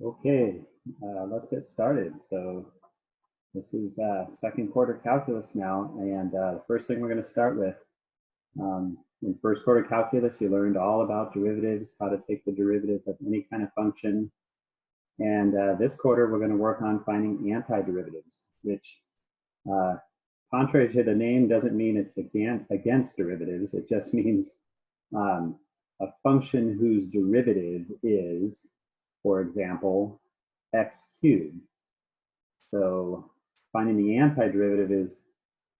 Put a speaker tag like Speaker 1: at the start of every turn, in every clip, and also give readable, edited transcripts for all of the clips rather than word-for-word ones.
Speaker 1: Okay, let's get started. So this is second quarter calculus now, and the first thing we're going to start with, in first quarter calculus, you learned all about derivatives, how to take the derivative of any kind of function. And this quarter, we're going to work on finding antiderivatives, which, contrary to the name, doesn't mean it's against derivatives. It just means a function whose derivative is, for example, x cubed. So finding the antiderivative is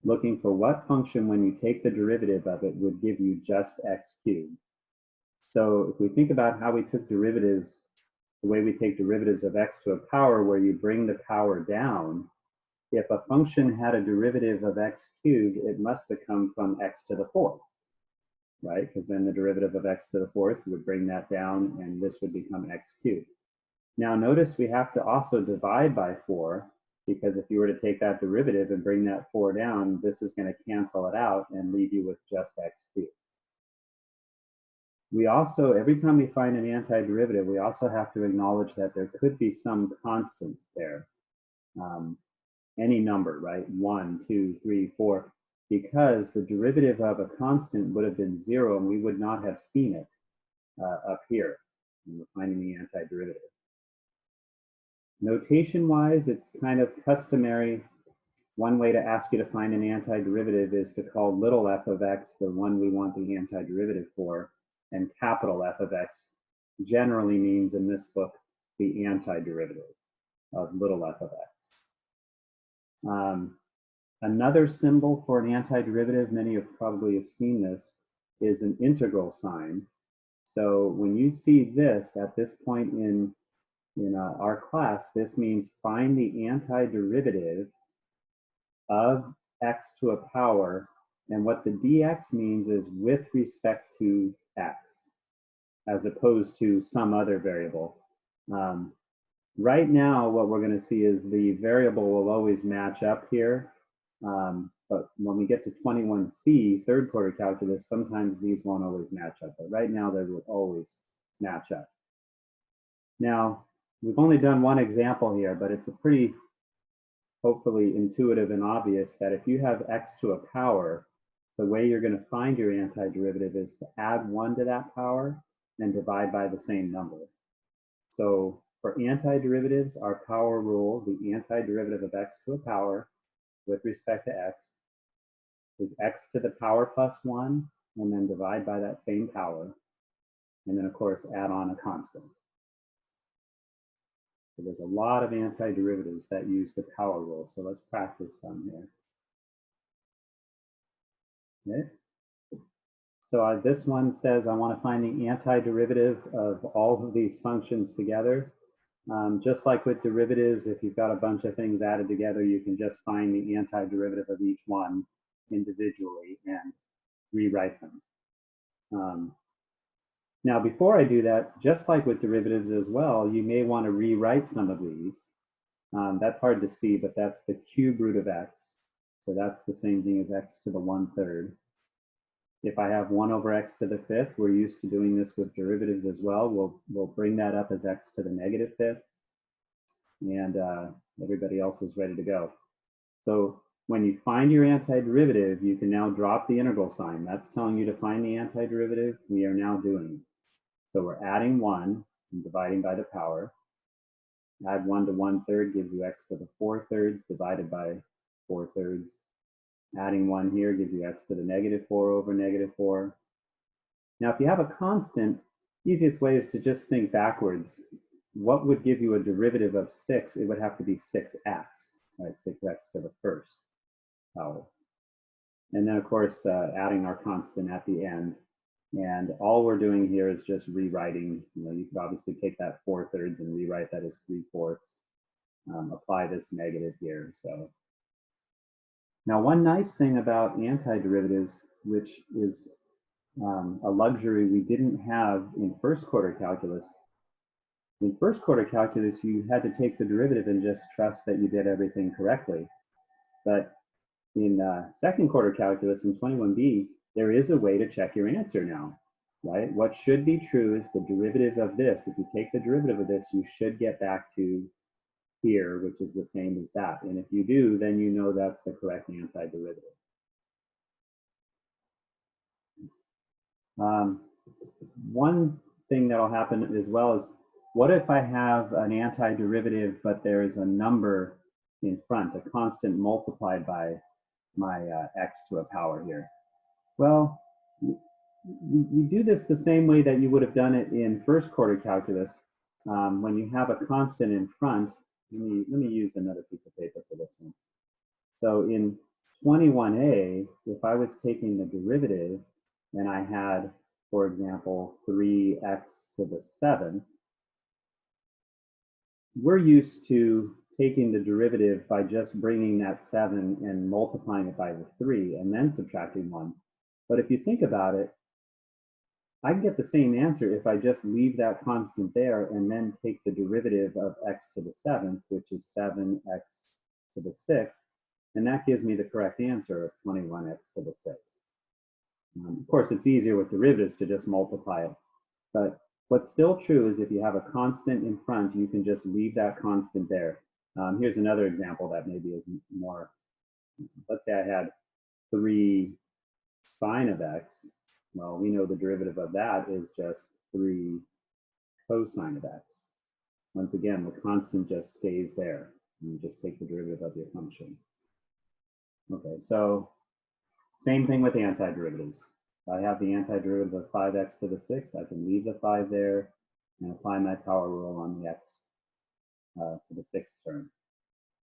Speaker 1: looking for what function, when you take the derivative of it, would give you just x cubed. So if we think about how we took derivatives, the way we take derivatives of x to a power, where you bring the power down, if a function had a derivative of x cubed, it must have come from x to the fourth, right? Because then the derivative of x to the fourth would bring that down, and this would become x cubed. Now notice we have to also divide by 4, because if you were to take that derivative and bring that 4 down, this is going to cancel it out and leave you with just x cubed. We also, every time we find an antiderivative, we also have to acknowledge that there could be some constant there. Any number, right? 1, 2, 3, 4, because the derivative of a constant would have been 0, and we would not have seen it up here when we're finding the antiderivative. Notation-wise, it's kind of customary. One way to ask you to find an antiderivative is to call little f of x the one we want the antiderivative for, and capital F of x generally means in this book the antiderivative of little f of x. Another symbol for an antiderivative, many of probably have seen this, is an integral sign. So when you see this at this point in our class, this means find the antiderivative of x to a power, and what the dx means is with respect to x, as opposed to some other variable. Right now, what we're going to see is the variable will always match up here, but when we get to 21C, third quarter calculus, sometimes these won't always match up, but right now they will always match up. Now, we've only done one example here, but it's a pretty, hopefully, intuitive and obvious that if you have x to a power, the way you're going to find your antiderivative is to add 1 to that power and divide by the same number. So for antiderivatives, our power rule, the antiderivative of x to a power with respect to x, is x to the power plus 1, and then divide by that same power, and then, of course, add on a constant. So there's a lot of antiderivatives that use the power rule. So let's practice some here. Okay. So this one says I want to find the antiderivative of all of these functions together. Just like with derivatives, if you've got a bunch of things added together, you can just find the antiderivative of each one individually and rewrite them. Now, before I do that, just like with derivatives as well, you may want to rewrite some of these. That's hard to see, but that's the cube root of x. So that's the same thing as x to the 1/3. If I have 1 over x to the 5th, we're used to doing this with derivatives as well. We'll bring that up as x to the -5th, and everybody else is ready to go. So when you find your antiderivative, you can now drop the integral sign. That's telling you to find the antiderivative. We are now doing it. So we're adding 1 and dividing by the power. Add 1 to 1/3 gives you x to the 4/3 divided by 4/3. Adding 1 here gives you x to the -4 over -4. Now, if you have a constant, easiest way is to just think backwards. What would give you a derivative of 6? It would have to be 6x, right? 6x to the 1st power. And then, of course, adding our constant at the end. And all we're doing here is just rewriting. You could obviously take that 4/3 and rewrite that as 3/4. Apply this negative here. So now, one nice thing about antiderivatives, which is a luxury we didn't have in first quarter calculus. In first quarter calculus, you had to take the derivative and just trust that you did everything correctly. But in second quarter calculus in 21B, there is a way to check your answer now. right? What should be true is the derivative of this. If you take the derivative of this, you should get back to here, which is the same as that. And if you do, then you know that's the correct antiderivative. One thing that'll happen as well is, what if I have an antiderivative, but there's a number in front, a constant multiplied by my x to a power here? Well, you do this the same way that you would have done it in first quarter calculus. When you have a constant in front, let me use another piece of paper for this one. So in 21a, if I was taking the derivative and I had, for example, 3x to the 7th, we're used to taking the derivative by just bringing that 7 and multiplying it by the 3 and then subtracting 1. But if you think about it, I can get the same answer if I just leave that constant there and then take the derivative of x to the 7th, which is 7x to the 6th, and that gives me the correct answer of 21x to the 6th. Of course, it's easier with derivatives to just multiply it, but what's still true is if you have a constant in front, you can just leave that constant there. Here's another example that maybe is more, let's say I had 3 sine of x. Well, we know the derivative of that is just 3 cosine of x. Once again, the constant just stays there. You just take the derivative of your function. Okay, so same thing with antiderivatives. If I have the antiderivative of 5x to the 6th, I can leave the 5 there and apply my power rule on the x to the 6th term.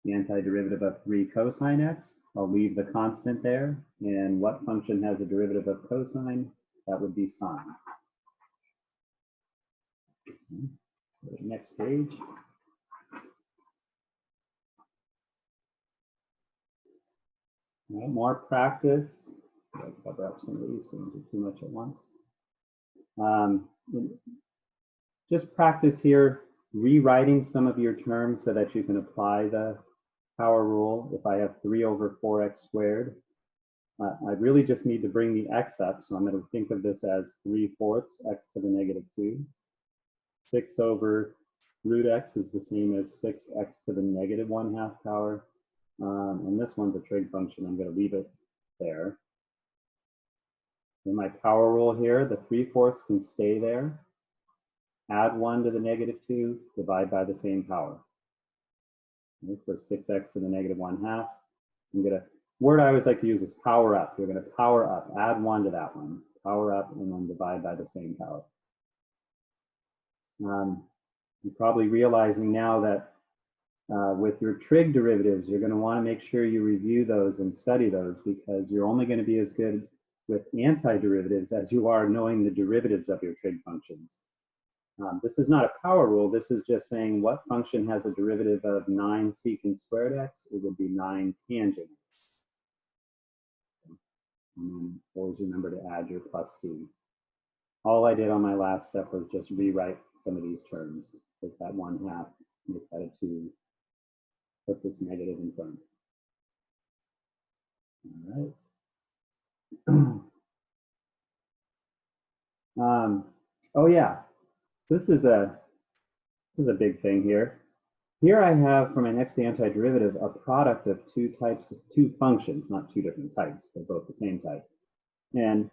Speaker 1: The antiderivative of 3 cosine x, I'll leave the constant there. And what function has a derivative of cosine? That would be sine. Go to the next page. All right, more practice. I'll cover up some of these, we don't do too much at once. Just practice here rewriting some of your terms so that you can apply the power rule. If I have 3 over 4x squared, I really just need to bring the x up. So I'm going to think of this as 3/4 x to the negative 2. 6 over root x is the same as 6x to the negative 1/2 power. And this one's a trig function. I'm going to leave it there. In my power rule here, the 3/4 can stay there. Add 1 to the negative 2, divide by the same power. For 6x to the negative 1/2, I'm going to, word I always like to use is power up. You're going to power up, add 1 to that one, power up, and then divide by the same power. You're probably realizing now that with your trig derivatives, you're going to want to make sure you review those and study those, because you're only going to be as good with antiderivatives as you are knowing the derivatives of your trig functions. This is not a power rule. This is just saying what function has a derivative of 9 secant squared x? It would be 9 tangent x. And then always remember to add your plus c. All I did on my last step was just rewrite some of these terms. Take that 1/2, make that a 2, put this negative in front. All right. Oh yeah, this is a big thing here. Here I have for my next antiderivative a product of two functions, not two different types. They're both the same type. And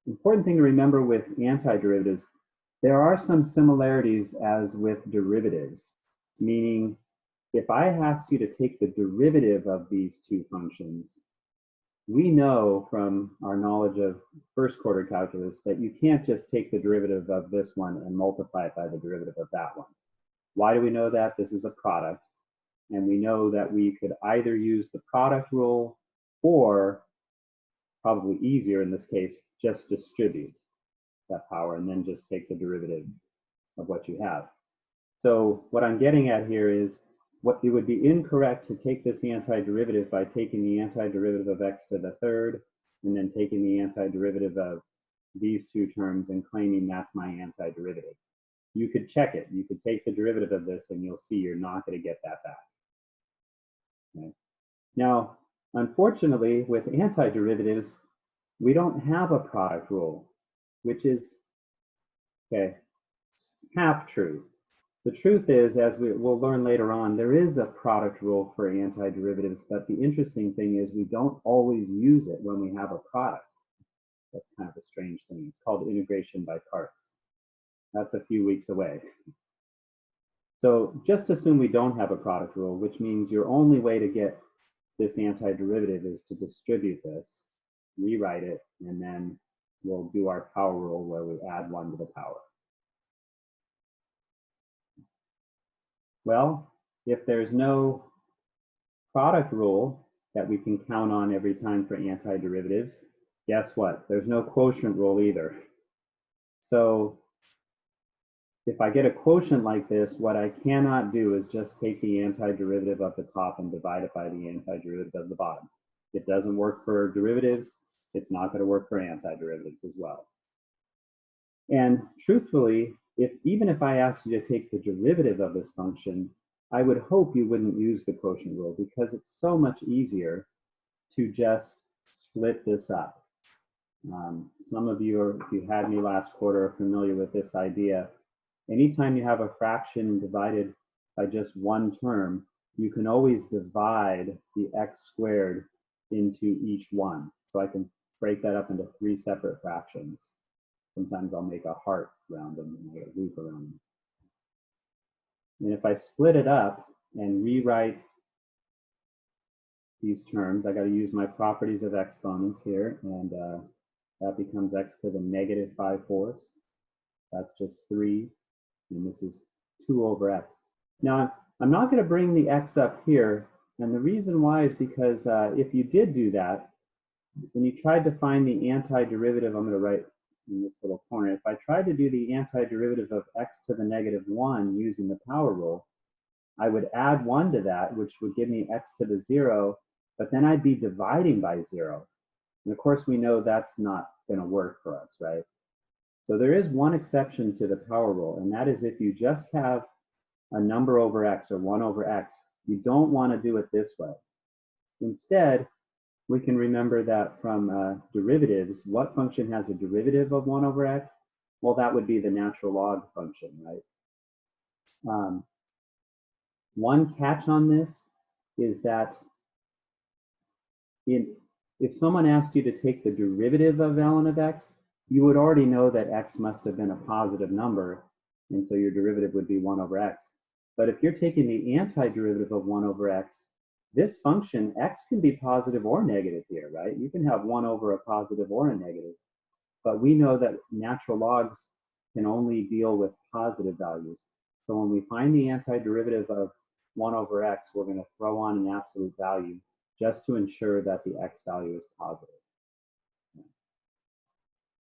Speaker 1: important thing to remember with antiderivatives, there are some similarities as with derivatives, meaning if I asked you to take the derivative of these two functions, we know from our knowledge of first quarter calculus that you can't just take the derivative of this one and multiply it by the derivative of that one. Why do we know that? This is a product, and we know that we could either use the product rule or, probably easier in this case, just distribute that power and then just take the derivative of what you have. So what I'm getting at here is what it would be incorrect to take this antiderivative by taking the antiderivative of x to the 3rd and then taking the antiderivative of these two terms and claiming that's my antiderivative. You could check it. You could take the derivative of this and you'll see you're not going to get that back. Okay. Now, unfortunately, with antiderivatives, we don't have a product rule, which is Okay, half true. The truth is, as we'll learn later on, there is a product rule for antiderivatives, but the interesting thing is we don't always use it when we have a product. That's kind of a strange thing. It's called integration by parts. That's a few weeks away. So just assume we don't have a product rule, which means your only way to get this antiderivative is to distribute this, rewrite it, and then we'll do our power rule where we add 1 to the power. Well, if there's no product rule that we can count on every time for antiderivatives, guess what? There's no quotient rule either. So if I get a quotient like this, what I cannot do is just take the antiderivative of the top and divide it by the antiderivative of the bottom. It doesn't work for derivatives. It's not going to work for antiderivatives as well. And truthfully, even if I asked you to take the derivative of this function, I would hope you wouldn't use the quotient rule because it's so much easier to just split this up. Some of you, if you had me last quarter, are familiar with this idea. Anytime you have a fraction divided by just one term, you can always divide the x squared into each one. So I can break that up into 3 separate fractions. Sometimes I'll make a heart around them and make a loop around them. And if I split it up and rewrite these terms, I got to use my properties of exponents here, and that becomes x to the negative 5/4. That's just 3, and this is 2 over x. Now, I'm not going to bring the x up here, and the reason why is because if you did do that, when you tried to find the antiderivative, I'm going to write in this little corner, if I tried to do the antiderivative of x to the negative 1 using the power rule, I would add 1 to that, which would give me x to the 0, but then I'd be dividing by 0. And of course, we know that's not going to work for us, right? So there is one exception to the power rule, and that is if you just have a number over x or 1 over x, you don't want to do it this way. Instead, we can remember that from derivatives, what function has a derivative of 1 over x? Well, that would be the natural log function, right? One catch on this is that if someone asked you to take the derivative of ln of x, you would already know that x must have been a positive number, and so your derivative would be 1 over x. But if you're taking the antiderivative of 1 over x, this function, x can be positive or negative here, right? You can have 1 over a positive or a negative. But we know that natural logs can only deal with positive values. So when we find the antiderivative of 1 over x, we're going to throw on an absolute value just to ensure that the x value is positive.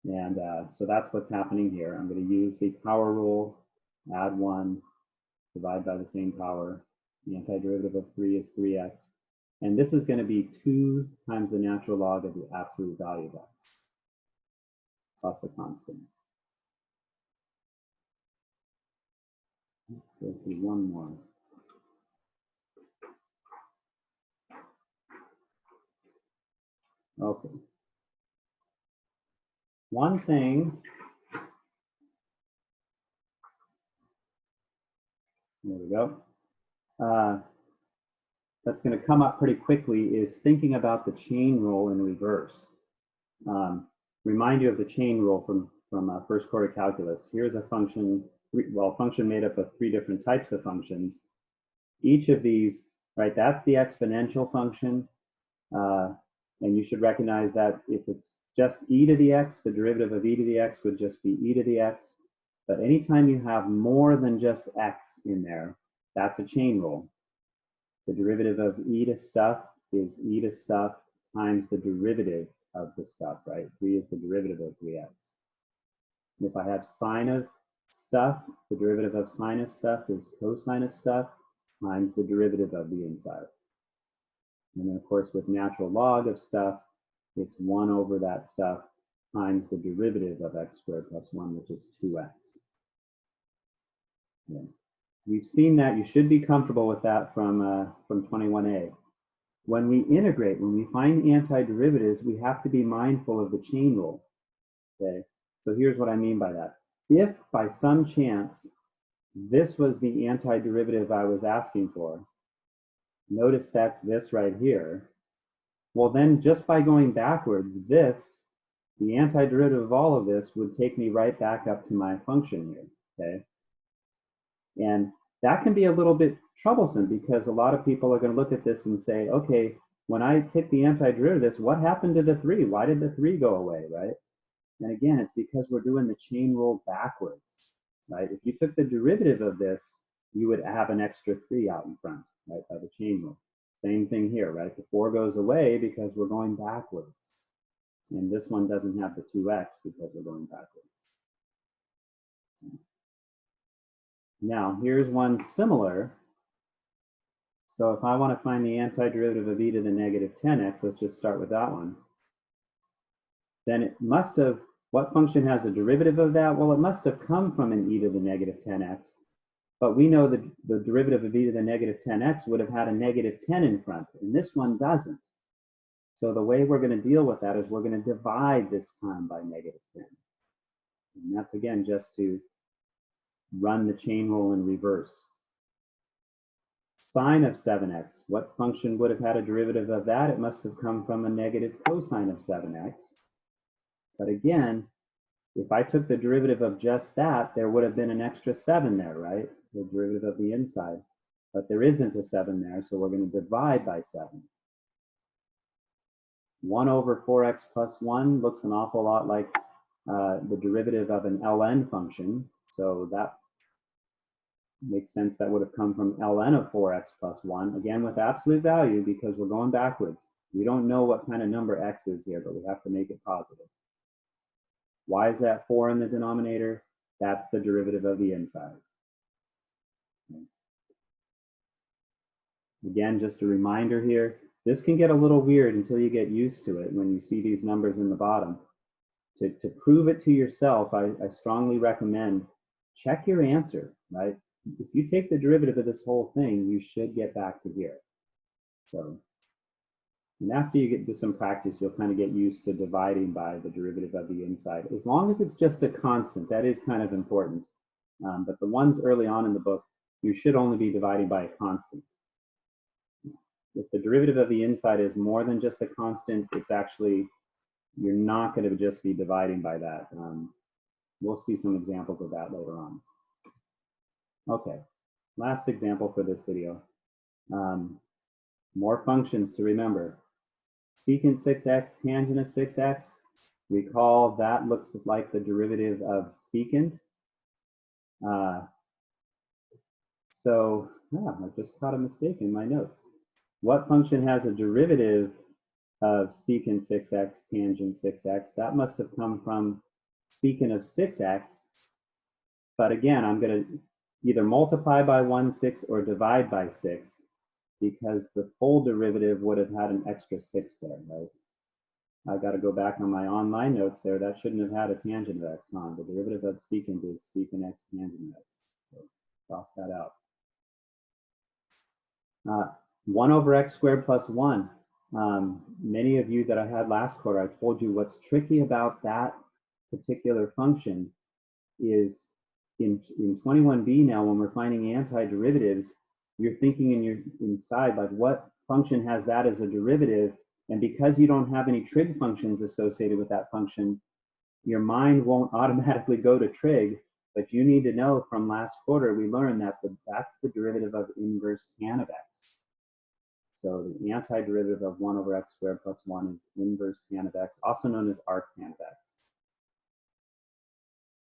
Speaker 1: And so that's what's happening here. I'm going to use the power rule, add 1, divide by the same power. The antiderivative of 3 is 3x. And this is going to be 2 times the natural log of the absolute value of x, plus a constant. Let's go through one more. Okay. One thing, there we go, that's going to come up pretty quickly is thinking about the chain rule in reverse. Remind you of the chain rule from first quarter calculus. Here's a function, function made up of 3 different types of functions. Each of these, right, that's the exponential function. And you should recognize that if it's just e to the x, the derivative of e to the x would just be e to the x. But anytime you have more than just x in there, that's a chain rule. The derivative of e to stuff is e to stuff times the derivative of the stuff, right? 3 is the derivative of 3x. And if I have sine of stuff, the derivative of sine of stuff is cosine of stuff times the derivative of the inside. And then, of course, with natural log of stuff, it's 1 over that stuff times the derivative of x squared plus 1, which is 2x. Yeah. We've seen that. You should be comfortable with that from 21a. When we integrate, when we find antiderivatives, we have to be mindful of the chain rule. Okay, so here's what I mean by that. if by some chance this was the antiderivative I was asking for, notice that's this right here, well then just by going backwards, this, the antiderivative of all of this would take me right back up to my function here, okay? And that can be a little bit troublesome because a lot of people are going to look at this and say, okay, when I take the antiderivative of this, what happened to the 3? Why did the 3 go away, right? And again, it's because we're doing the chain rule backwards, right? If you took the derivative of this, you would have an extra 3 out in front, right, by the chain rule. Same thing here, right? The 4 goes away because we're going backwards. And this one doesn't have the 2x because we're going backwards. Now, here's one similar. So if I want to find the antiderivative of e to the negative 10x, let's just start with that one. Then it must have, what function has a derivative of that? Well, it must have come from an e to the negative 10x. But we know that the derivative of e to the negative 10x would have had a negative 10 in front, and this one doesn't. So the way we're going to deal with that is we're going to divide this time by negative 10. And that's, again, just to run the chain rule in reverse. Sine of 7x, what function would have had a derivative of that? It must have come from a negative cosine of 7x. But again, if I took the derivative of just that, there would have been an extra 7 there, right? The derivative of the inside. But there isn't a 7 there, so we're going to divide by 7. 1 over 4x plus 1 looks an awful lot like the derivative of an ln function. So that makes sense. That would have come from ln of 4x plus 1, again with absolute value because we're going backwards. We don't know what kind of number x is here, but we have to make it positive. Why is that 4 in the denominator? That's the derivative of the inside. Okay. Again, just a reminder here, this can get a little weird until you get used to it when you see these numbers in the bottom. To prove it to yourself, I strongly recommend check your answer, right? If you take the derivative of this whole thing, you should get back to here. So, and after you get to some practice, you'll kind of get used to dividing by the derivative of the inside. As long as it's just a constant, that is kind of important. But the ones early on in the book, you should only be dividing by a constant. If the derivative of the inside is more than just a constant, it's actually, you're not going to just be dividing by that. We'll see some examples of that later on. Okay, last example for this video. More functions to remember. Secant 6x, tangent of 6x. Recall that looks like the derivative of secant. I just caught a mistake in my notes. What function has a derivative of secant 6x, tangent 6x? That must have come from secant of 6x. But again, I'm going to either multiply by 1/6 or divide by 6 because the full derivative would have had an extra 6 there, right? I got to go back on my online notes there. That shouldn't have had a tangent of x on. The derivative of secant is secant x tangent of x. So cross that out. 1 over x squared plus 1. Many of you that I had last quarter, I told you what's tricky about that particular function is in 21b now, when we're finding antiderivatives, you're thinking inside, like what function has that as a derivative? And because you don't have any trig functions associated with that function, your mind won't automatically go to trig, but you need to know from last quarter, we learned that that's the derivative of inverse tan of x. So the antiderivative of 1 over x squared plus 1 is inverse tan of x, also known as arctan of x.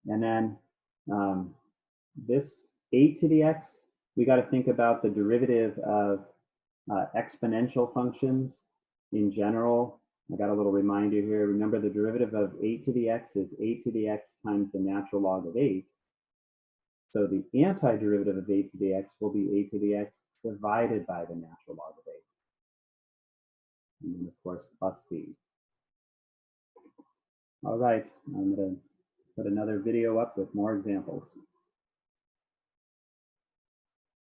Speaker 1: And then this a to the x, we got to think about the derivative of exponential functions in general. I got a little reminder here. Remember, the derivative of 8 to the x is 8 to the x times the natural log of 8. So the antiderivative of 8 to the x will be 8 to the x divided by the natural log of 8. And then, of course, plus c. All right, I'm going to put another video up with more examples.